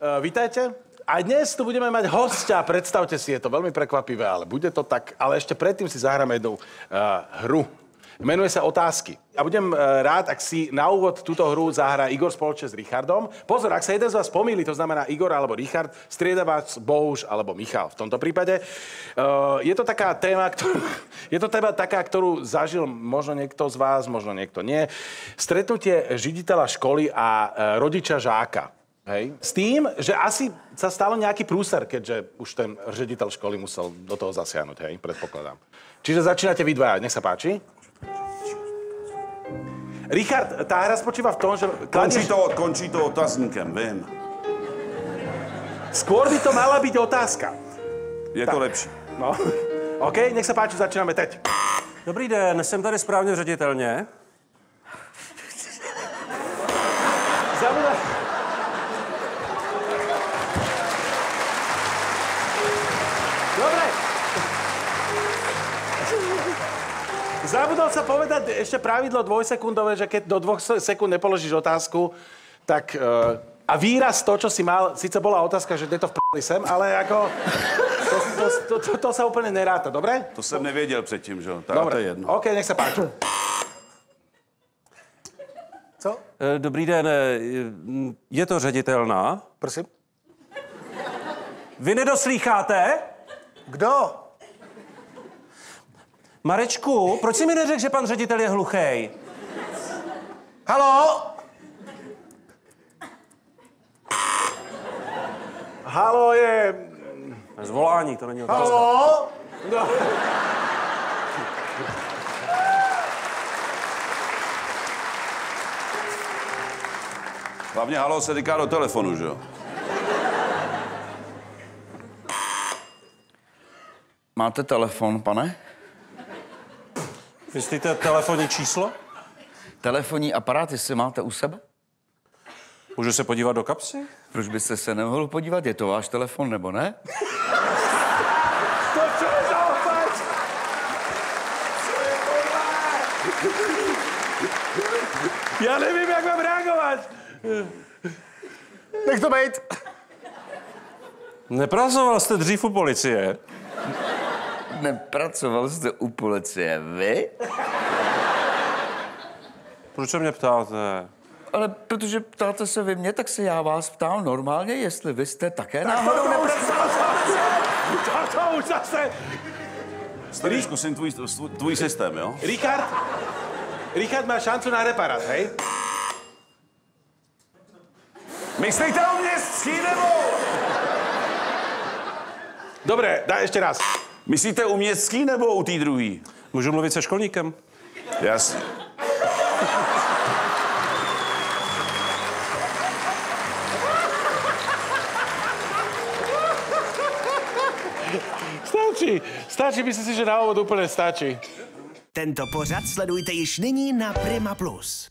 Vítajte. A dnes tu budeme mať hostia. Predstavte si, je to veľmi prekvapivé, ale bude to tak. Ale ešte predtým si zahráme jednu hru. Menuje sa Otázky. Ja budem rád, ak si na úvod túto hru zahrá Igor spoločne s Richardom. Pozor, ak sa jeden z vás pomýli, to znamená Igor alebo Richard, strieda vás Bohuš alebo Michal. V tomto prípade je to taká téma, ktorú zažil možno niekto z vás, možno niekto nie. Stretnutie židiteľa školy a rodiča žáka. Hej. S tým, že asi sa stalo nejaký prúser, keďže už ten riaditeľ školy musel do toho zasiahnuť, hej, predpokladám. Čiže začínate vy dvaja, nech sa páči. Richard, tá hra spočíva v tom, že... Končí to otazníkem, vím. Skôr by to mala byť otázka. Je to lepší. No, OK, nech sa páči, začínáme teď. Dobrý den, jsem tady správně ředitelně. Dobre. Zabudol sa povedať ešte pravidlo dvojsekundové, že keď do 2 sekúnd nepoložíš otázku, tak... A výraz to, čo si mal, síce bola otázka, že je to v p***li sem, ale ako... To sa úplne neráta, dobre? To jsem nevěděl předtím, že jo? Dobre, to je jedno. OK, nech sa páči. Co? Dobrý den, je to ředitelná? Prosím? Vy nedoslýcháte? Kdo? Marečku, proč si mi neřekl, že pan ředitel je hluchej? Haló? Haló je... Zvolání, to není otázka. Haló? No. Hlavně halo se týká do telefonu, že jo? Máte telefon, pane? Myslíte telefonní číslo? Telefonní aparát, jestli máte u sebe? Můžu se podívat do kapsy? Proč byste se nemohl podívat? Je to váš telefon, nebo ne? To čo je za opač? Ja nevím, jak mám reagovat. Nech to bejt. Nepracoval jste dřív u policie? Nepracoval jste u policie, vy? Proč se mě ptáte? Ale protože ptáte se vy mě, tak se já vás ptám normálně, jestli vy jste také náhodou nepracoval. To už zase. Starý, zkusím tvůj systém, jo? Richard má šancu na reparát, hej? Myslíte o městský nebo? Dobre, daj ešte raz. Myslíte u městský nebo u té druhý? Můžu mluvit se školníkem? Jasně. Stačí, myslím si, že na úvod úplne stačí. Tento pořad sledujte již nyní na Prima Plus.